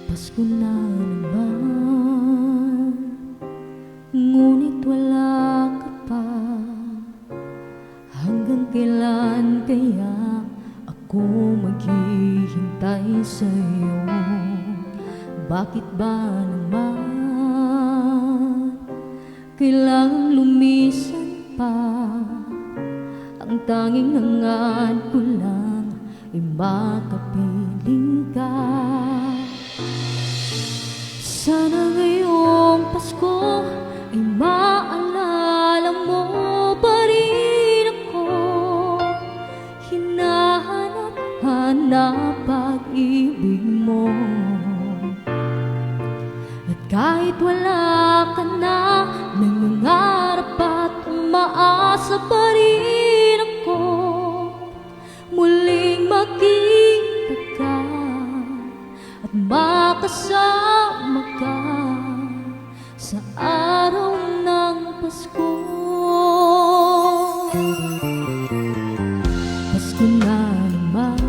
Pasko na naman, ngunit wala ka pa. Hanggang kailan kaya ako maghihintay sa'yo? Bakit ba naman kailangang lumisan pa? Ang tanging hangad ko lang ay makapiling ka. Sana ngayong Pasko ay maalala mo pa rin ako. Hinahanap-hanap pag-ibig mo. At kahit wala ka na, nangangarap at umaasa pa rin ako. Muling makita ka at makasama ka sa araw ng Pasko. Pasko na naman,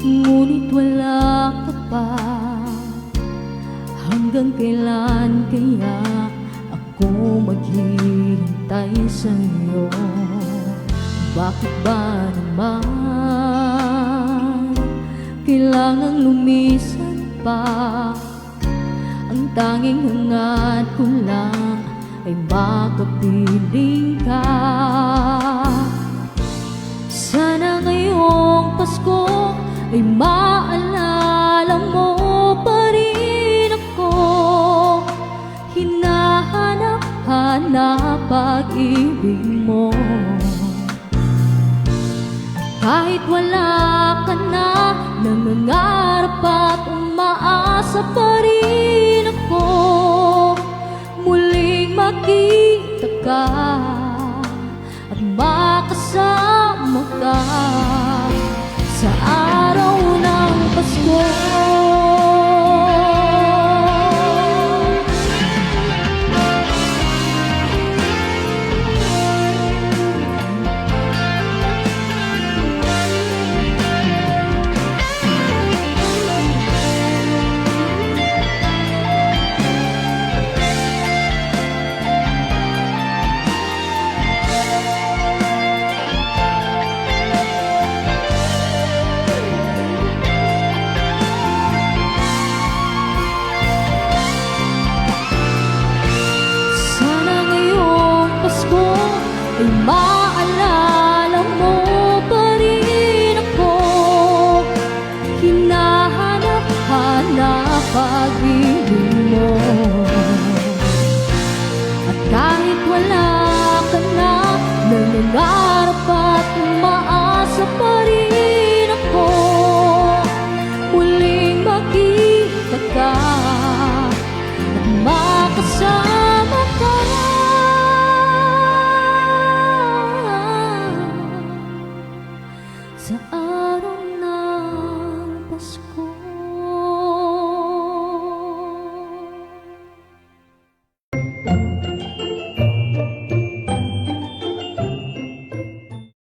ngunit wala ka pa. Hanggang kailan kaya ako maghihintay sa'yo? Bakit ba naman kailangang lumisan pa? Ang tanging hangad ko lang ay makapiling ka. Sana ngayong Pasko ay maalala mo pa rin ako. Hinahanap-hanap pag-ibig mo. Kahit wala ka na, nangangarap at umaasa pa rin ako. Muling makita ka at makasama ka sa araw ng Pasko. Ay maalala mo pa rin ako. Hinahanap-hanap pag-ibig mo. At kahit wala ka na, nangangarap at umaasa pa rin ako. Muling makita ka at makasama ka sa araw ng Pasko.